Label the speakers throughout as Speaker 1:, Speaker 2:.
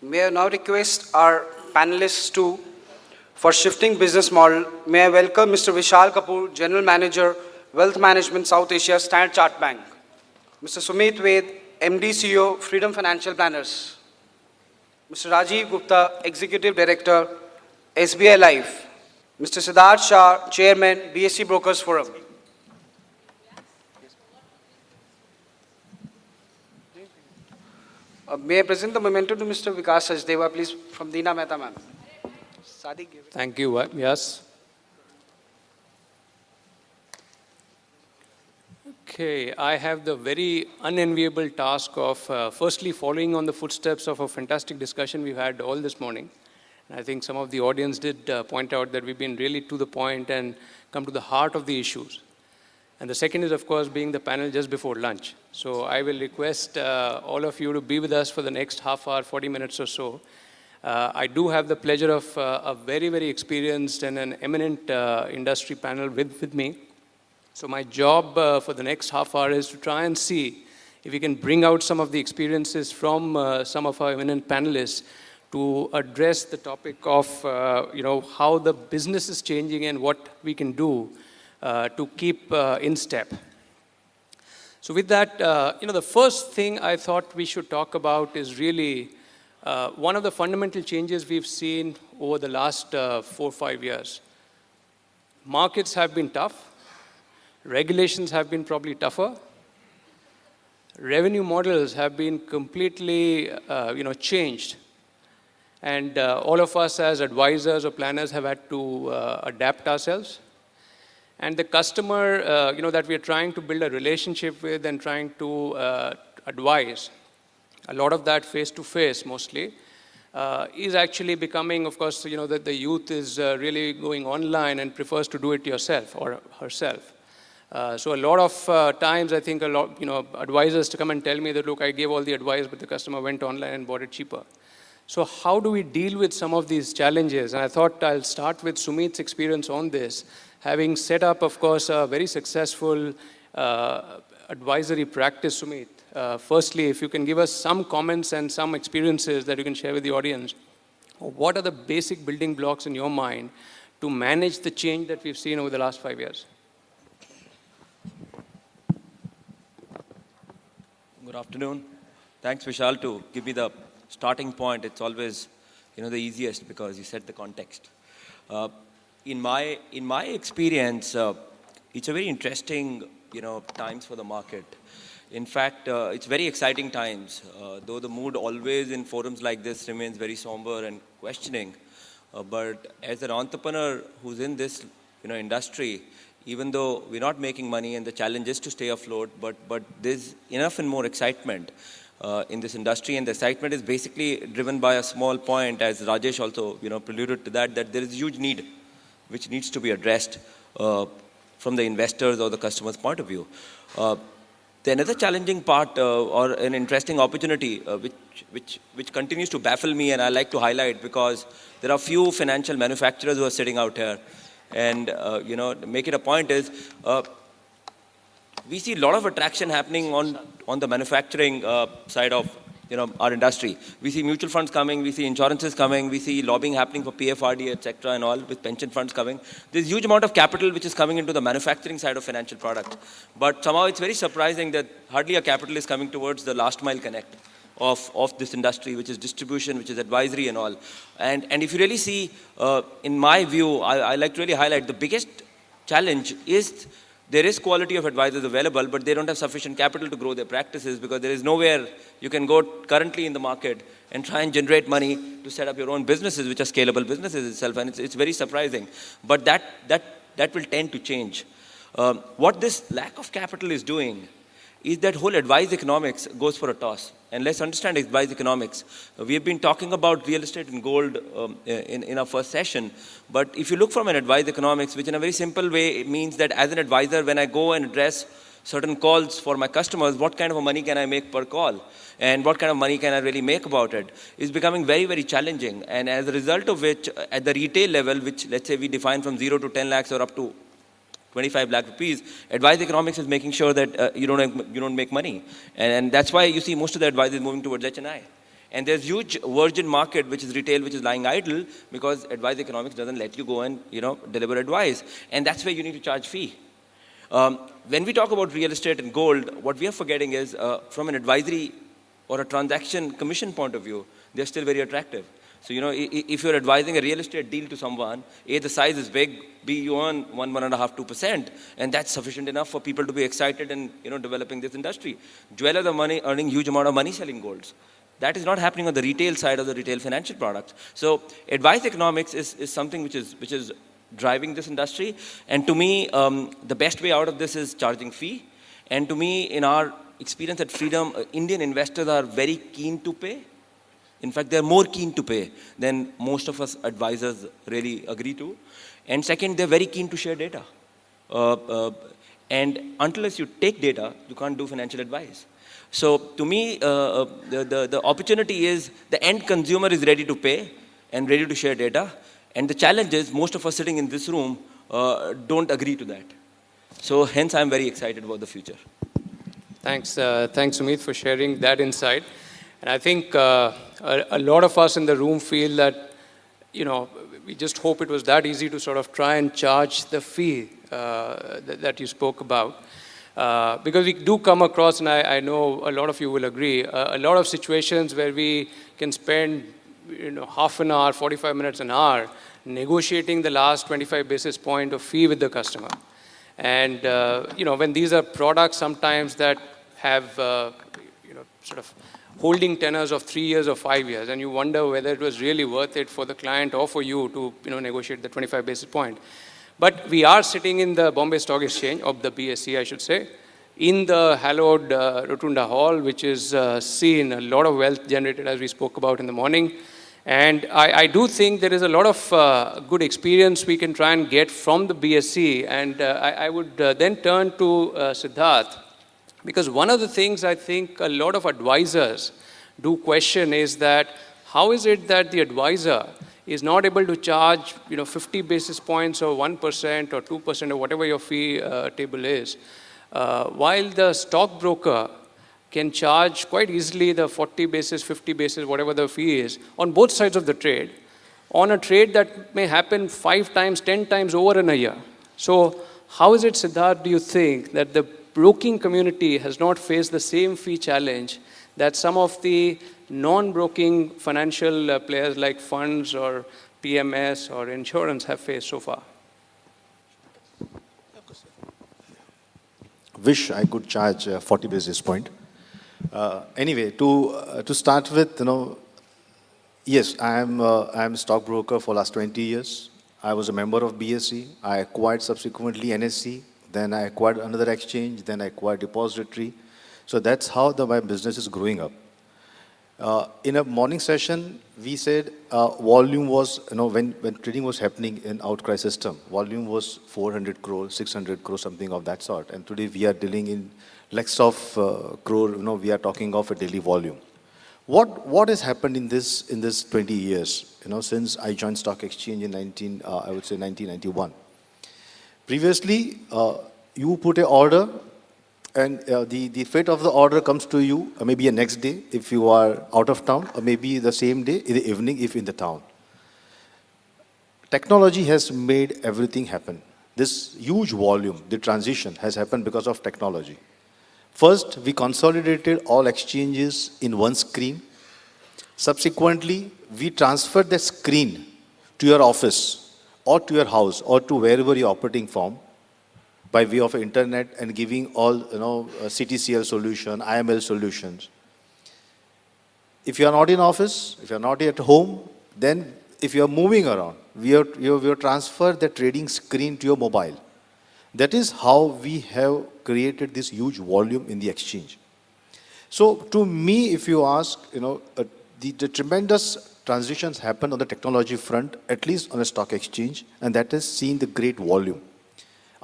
Speaker 1: May I now request our panelists to, for shifting business model, may I welcome Mr. Vishal Kapoor, General Manager, Wealth Management South Asia, Standard Chartered Bank. Mr. Sumit Ved, MD CEO, Freedom Financial Planners. Mr. Rajiv Gupta, Executive Director, SBI Life. Mr. Siddharth Shah, Chairman, BSE Brokers Forum. May I present the memento to Mr. Vikas Sachdeva, please, from Deena Mehta, ma'am.
Speaker 2: Thank you. Yes. Okay, I have the very unenviable task of firstly following on the footsteps of a fantastic discussion we've had all this morning. And I think some of the audience did point out that we've been really to the point and come to the heart of the issues. And the second is, of course, being the panel just before lunch. So I will request all of you to be with us for the next half hour, 40 minutes or so. I do have the pleasure of a very, very experienced and an eminent industry panel with me. So my job for the next half hour is to try and see if we can bring out some of the experiences from some of our eminent panelists to address the topic of how the business is changing and what we can do to keep in step. So with that, the first thing I thought we should talk about is really one of the fundamental changes we've seen over the last 4 or 5 years. Markets have been tough. Regulations have been probably tougher. Revenue models have been completely, changed. And all of us as advisors or planners have had to adapt ourselves. And the customer, that we are trying to build a relationship with and trying to advise, a lot of that face-to-face mostly, is actually becoming, of course, that the youth is really going online and prefers to do it yourself or herself. So a lot of times, I think advisors to come and tell me that, look, I gave all the advice, but the customer went online and bought it cheaper. So how do we deal with some of these challenges? And I thought I'll start with Sumit's experience on this, having set up, of course, a very successful advisory practice, Sumit. Firstly, if you can give us some comments and some experiences that you can share with the audience, what are the basic building blocks in your mind to manage the change that we've seen over the last 5 years?
Speaker 3: Good afternoon. Thanks, Vishal, to give me the starting point. It's always, the easiest because you set the context. In my experience, it's a very interesting, times for the market. In fact, it's very exciting times, though the mood always in forums like this remains very somber and questioning. But as an entrepreneur who's in this, industry, even though we're not making money and the challenge is to stay afloat, but there's enough and more excitement in this industry, and the excitement is basically driven by a small point, as Rajesh also, preluded to that there is a huge need which needs to be addressed from the investors or the customer's point of view. The another challenging part or an interesting opportunity which continues to baffle me, and I like to highlight because there are few financial manufacturers who are sitting out here, and make it a point is we see a lot of attraction happening on the manufacturing side of our industry. We see mutual funds coming, we see insurances coming, we see lobbying happening for PFRD, etc., and all, with pension funds coming. There's a huge amount of capital which is coming into the manufacturing side of financial products. But somehow it's very surprising that hardly a capital is coming towards the last mile connect of this industry, which is distribution, which is advisory and all. And if you really see, in my view, I like to really highlight the biggest challenge is there is quality of advisors available, but they don't have sufficient capital to grow their practices because there is nowhere you can go currently in the market and try and generate money to set up your own businesses, which are scalable businesses itself. And it's very surprising. But that will tend to change. What this lack of capital is doing is that whole advice economics goes for a toss. And let's understand advice economics. We have been talking about real estate and gold in our first session. But if you look from an advice economics, which in a very simple way, it means that as an advisor, when I go and address certain calls for my customers, what kind of a money can I make per call? And what kind of money can I really make about it? Is becoming very, very challenging. And as a result of which, at the retail level, which let's say we define from 0 to 10 lakhs or up to 25 lakh rupees, advice economics is making sure that you don't make money. And that's why you see most of the advice is moving towards HNI. And there's huge virgin market, which is retail, which is lying idle because advice economics doesn't let you go and, deliver advice. And that's where you need to charge fee. When we talk about real estate and gold, what we are forgetting is from an advisory or a transaction commission point of view, they're still very attractive. So, if you're advising a real estate deal to someone, A, the size is big, B, you earn 1.5%, 2%, and that's sufficient enough for people to be excited in, developing this industry. Jewelers are earning huge amount of money selling golds. That is not happening on the retail side of the retail financial products. So, advice economics is something which is driving this industry. And to me, the best way out of this is charging fee. And to me, in our experience at Freedom, Indian investors are very keen to pay. In fact, they're more keen to pay than most of us advisors really agree to. And second, they're very keen to share data. And unless you take data, you can't do financial advice. So to me, the opportunity is the end consumer is ready to pay and ready to share data. And the challenge is most of us sitting in this room don't agree to that. So hence, I'm very excited about the future.
Speaker 2: Thanks, Sumit, for sharing that insight. And I think a lot of us in the room feel that, we just hope it was that easy to sort of try and charge the fee that you spoke about. Because we do come across, and I know a lot of you will agree, a lot of situations where we can spend, half an hour, 45 minutes, an hour, negotiating the last 25 basis point of fee with the customer. And, when these are products sometimes that have, sort of holding tenors of 3 years or 5 years, and you wonder whether it was really worth it for the client or for you to, negotiate the 25 basis point. But we are sitting in the Bombay Stock Exchange, of the BSE, I should say, in the hallowed Rotunda Hall, which is seen a lot of wealth generated, as we spoke about in the morning. And I do think there is a lot of good experience we can try and get from the BSE. And I would then turn to Siddharth, because one of the things I think a lot of advisors do question is that how is it that the advisor is not able to charge 50 basis points or 1% or 2% or whatever your fee table is, while the stockbroker can charge quite easily the 40 basis, 50 basis, whatever the fee is, on both sides of the trade, on a trade that may happen 5 times, 10 times over in a year. So how is it, Siddharth, do you think that the broking community has not faced the same fee challenge that some of the non-broking financial players like funds or PMS or insurance have faced so far?
Speaker 4: Wish I could charge 40 basis point. Anyway, to start with, yes, I am a stockbroker for last 20 years. I was a member of BSE. I acquired subsequently NSE. Then I acquired another exchange. Then I acquired depository. So that's how my business is growing up. In a morning session, we said volume was, when trading was happening in outcry system, volume was 400 crore, 600 crore, something of that sort. And today we are dealing in lakhs of crore, we are talking of a daily volume. What has happened in this 20 years, since I joined stock exchange in 1991? Previously, you put an order, and the fate of the order comes to you maybe the next day if you are out of town, or maybe the same day in the evening if in the town. Technology has made everything happen. This huge volume, the transition has happened because of technology. First, we consolidated all exchanges in one screen. Subsequently, we transferred the screen to your office or to your house or to wherever you're operating from by way of internet and giving all, CTCL solution, IML solutions. If you are not in office, if you are not at home, then if you are moving around, we have transferred the trading screen to your mobile. That is how we have created this huge volume in the exchange. So to me, if you ask, the tremendous transitions happen on the technology front, at least on a stock exchange, and that has seen the great volume.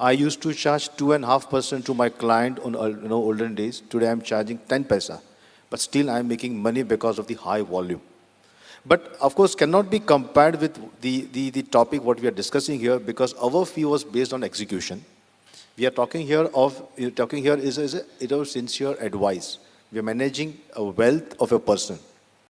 Speaker 4: I used to charge 2.5% to my client on olden days. Today I'm charging 10 paisa, but still I'm making money because of the high volume. But of course, cannot be compared with the topic what we are discussing here, because our fee was based on execution. We are talking here is sincere advice. We are managing a wealth of a person.